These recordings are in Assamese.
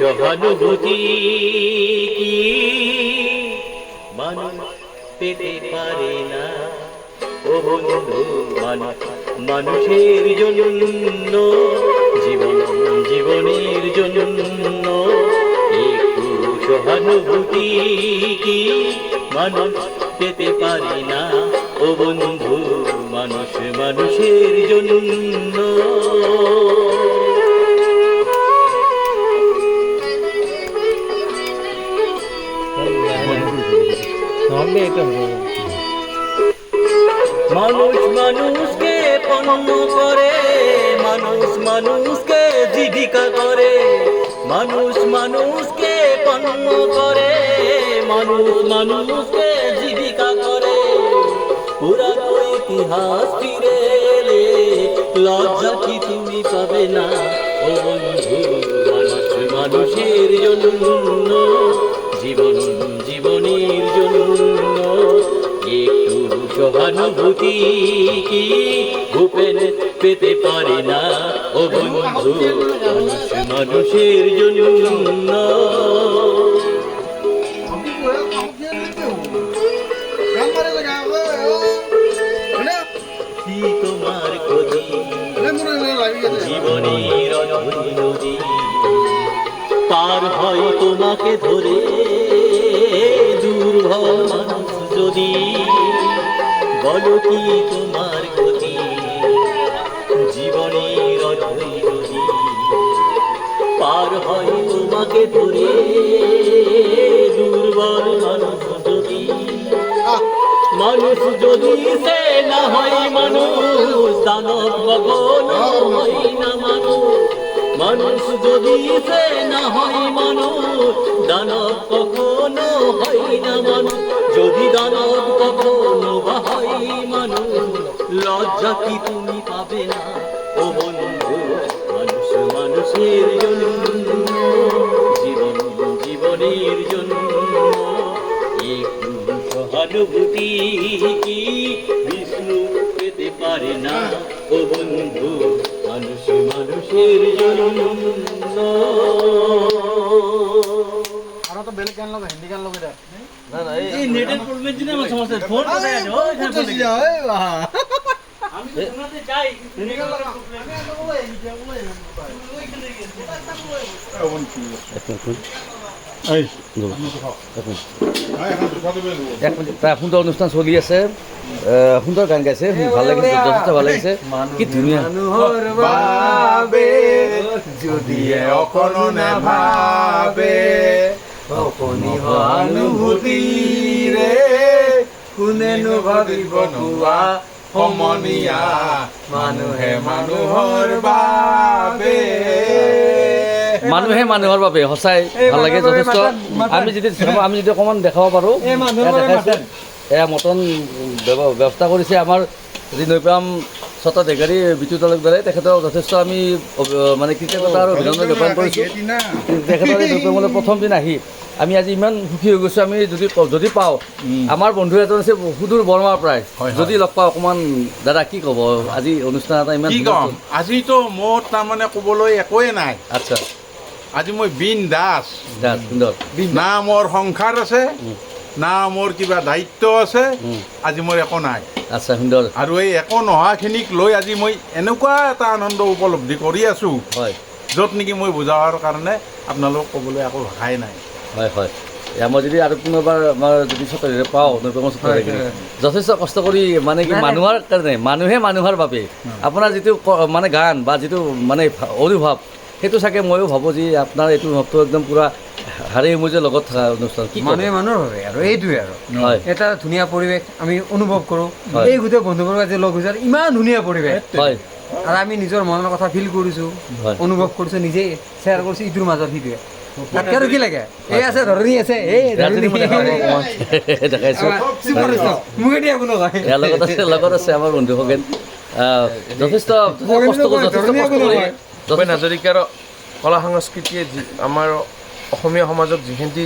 সহানুভূতি কি মানুষ পেতে পারে না ও বন্ধু মানুষের জন্য জীবনের জন্য একটু সহানুভূতি কি মানুষ পেতে পারে না ও বন্ধু মানুষের জন্য মানুষ মানুষকে পণ্য করে মানুষকে জীবিকা করে মানুষকে পণ্য করে মানুষকে জীবিকা করে পুরানো ইতিহাস ফিরে এলে লজ্জা কি তুমি পাবে না ও বন্ধু মানুষের জন্য জীবনের জন্য একটু সহানুভূতি কি ভূপেন পেতে পারে না ও বন্ধু মানুষের জন্য কি তোমার ক্ষতি জীবনের অনবধি নদী পার হয় তোমাকে ধরে দুর্বল মানুষ যদি বলো কি তোমার ক্ষতি জীবনের অনবধি নদী পার হয় তোমাকে ধরে দুর্বল মানুষ যদি সে না হয় মানুষ দানব কখনো হয় না মানুষ যদি সে না হয় মানুষ দানব কখনো হয় না মানুষ যদি দানব কখনো বা হয় মানুষ লজ্জা কি তুমি পাবে না ও বন্ধু মানুষের জন্য জীবনের জন্য একটু সহানুভূতি কি বিষ্ণু পেতে পারে না ও বন্ধু মানুষের জন্য আর তো বেলে গান লাগা হিন্দি গান লাগা এটা না এই নেটের প্রবলেম জন্য আমার সমস্যা ফোন কোথায় আছে ও এখানে বলে আমি তো শোনাতে চাই হিন্দি গান লাগা সুন্দর অনুষ্ঠান চলি আছে সুন্দর গান গাইছে ভাল লাগিছে যথেষ্ট ভাল লাগিছে কি ধুনীয়া যদি অকণো নাভাবে অকণি সহানুভূতিৰে কোনেনো ভাবিব নোৱা সমনীয়া মানুহে মানুহৰ বাবে মানুহে মানুহৰ বাবে সঁচাই ভাল লাগে যথেষ্ট আমি যদি অকণমান দেখাব পাৰোঁ দেখাইছে এয়া মটন ব্যৱস্থা কৰিছে আমাৰ যি নৈপাম স্বত্বাধিকাৰী বিজু তালুকদাৰে তেখেতক যথেষ্ট আমি মানে কৃতজ্ঞতা আৰু অভিনন্দন জ্ঞাপন কৰিছোঁ তেখেতৰ এই নৈপামলৈ প্ৰথম দিন আহি আমি আজি ইমান সুখী হৈ গৈছোঁ আমি যদি পাওঁ আমাৰ বন্ধু এজন আছে সুদূৰ বৰমাৰ প্ৰায় যদি লগ পাওঁ অকণমান দাদা কি ক'ব আজি অনুষ্ঠান এটা ইমান কি ক'ম আজিতো মোৰ তাৰমানে ক'বলৈ একোৱে নাই আচ্ছা আজি মই বিন দাস সুন্দৰ না মোৰ সংসাৰ আছে না মোৰ কিবা দায়িত্ব আছে আজি মোৰ একো নাই আচ্ছা সুন্দৰ আৰু এই একো নোহোৱাখিনিক লৈ আজি মই এনেকুৱা এটা আনন্দ উপলব্ধি কৰি আছোঁ হয় য'ত নেকি মই বুজাবৰ কাৰণে আপোনালোকক ক'বলৈ একো ভাষাই নাই হয় হয় মই যদি আৰু কোনোবাৰ আমাৰ যদি চৰকাৰে পাওঁ নৈপামৰ চৰকাৰে যথেষ্ট কষ্ট কৰি মানে কি মানুহৰ কাৰণে মানুহে মানুহৰ বাবে আপোনাৰ যিটো মানে গান বা যিটো মানে অনুভৱ সেইটো চাগে ময়ো ভাবোঁ যে আপোনাৰ এইটো অনুভৱটো একদম পূৰা হাড়ে মজে লগত থকা অনুষ্ঠান মানুহে মানুহৰ বাবে আৰু এইটোৱে আৰু হয় এটা ধুনীয়া পৰিৱেশ আমি অনুভৱ কৰোঁ এই গোটেই বন্ধুবৰ্গ আজি লগ হৈছে ইমান ধুনীয়া পৰিৱেশ হয় আৰু আমি নিজৰ মনৰ কথা ফিল কৰিছোঁ অনুভৱ কৰিছোঁ নিজে শ্বেয়াৰ কৰিছোঁ ইটোৰ মাজত সিটোৱে তাতকৈ আৰু কি লাগে এই আছে ধৰণী আছে এই দেখাইছোঁ মোক এতিয়া কোনো কয় লগত আছে আমাৰ বন্ধু খগেন যথেষ্ট কষ্ট কৰি ভূপেন হাজৰিকাৰ কলা সংস্কৃতিয়ে আমাৰ অসমীয়া সমাজক যিখিনি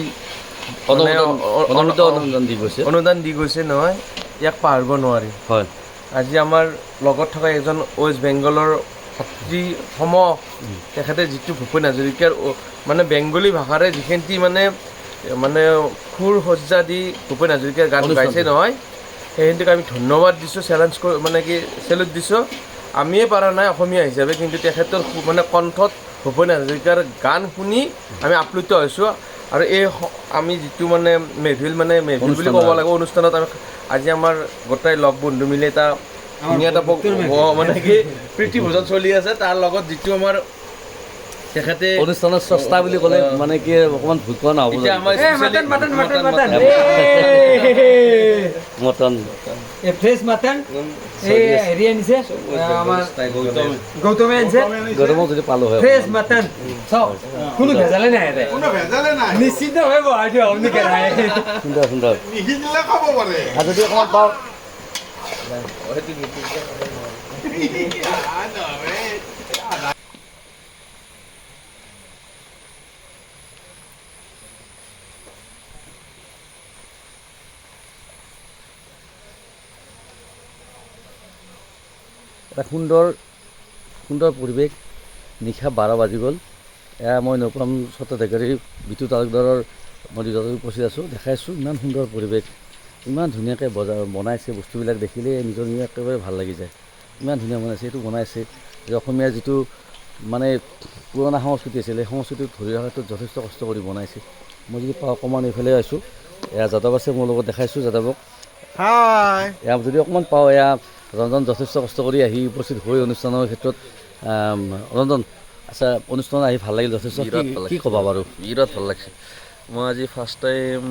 অনুদান দি গৈছে নহয় ইয়াক পাহৰিব নোৱাৰি হয় আজি আমাৰ লগত থকা এজন ৱেষ্ট বেংগলৰ ভাতৃ সম তেখেতে যিটো ভূপেন হাজৰিকাৰ মানে বেংগলী ভাষাৰে যিখিনি মানে সুৰ সজ্জা দি ভূপেন হাজৰিকাৰ গান গাইছে নহয়, সেইখিনিক আমি ধন্যবাদ দিছোঁ, চেলেঞ্জ মানে কি চেলুট দিছোঁ। আমিয়ে পৰা নাই অসমীয়া হিচাপে, কিন্তু তেখেতৰ মানে কণ্ঠত ভূপেন হাজৰিকাৰ গান শুনি আমি আপ্লুত হৈছোঁ। আৰু এই আমি যিটো মানে মেহফিল বুলি ক'ব লাগিব, অনুষ্ঠানত আমি আজি আমাৰ গোটেই লগ বন্ধু মিলি এটা ধুনীয়া এটা মানে কি প্ৰীতি ভোজন চলি আছে। তাৰ লগত যিটো আমাৰ তেখেতে অনুষ্ঠানৰ স্ৰষ্টা বুলি ক'লে মানে কি অকণমান ভুল কোৱা নহ'ব এতিয়া আমাৰ মটন ফ্ৰেছ মাটন হেৰি আনিছে আমাৰ গৌতমে আনিছে গৰমত যদি পালোঁ হয় ফ্ৰেছ মাটন চাওক কোনো ভেজালে নাই ইয়াতে কোনো ভেজালে নাই, নিশ্চিতভাৱে বহাই দিওঁ আপুনি কেৰাহী সুন্দৰ সুন্দৰ নিসিজিলে খাব পাৰে। আৰু যদি অকণমান পাওঁ এটা সুন্দৰ সুন্দৰ পৰিৱেশ। নিশা 12 বাজি গ'ল। এয়া মই নপাম ছত্ৰধাৰী বিটু তালুকদাৰৰ মই দুটাকৈ উপস্থিত আছোঁ, দেখাইছোঁ ইমান সুন্দৰ পৰিৱেশ, ইমান ধুনীয়াকৈ বনাইছে বস্তুবিলাক দেখিলে নিজৰ একেবাৰে ভাল লাগি যায়। ইমান ধুনীয়া বনাইছে, এইটো বনাইছে যে অসমীয়াৰ যিটো মানে পুৰণা সংস্কৃতি আছিল, সেই সংস্কৃতিটো ধৰি ৰখাটো যথেষ্ট কষ্ট কৰি বনাইছে। মই যদি পাওঁ অকণমান এইফালে আছোঁ, এয়া যাদৱ আছে মোৰ লগত, দেখাইছোঁ যাদৱক। এয়া যদি অকণমান পাওঁ, এয়া ৰঞ্জন যথেষ্ট কষ্ট কৰি আহি উপস্থিত হৈ অনুষ্ঠানৰ ক্ষেত্ৰত। ৰঞ্জন আচ্ছা, অনুষ্ঠানত আহি ভাল লাগিল যথেষ্ট, কি ক'বা বাৰু? বিৰাট ভাল লাগিছে। মই আজি ফাৰ্ষ্ট টাইম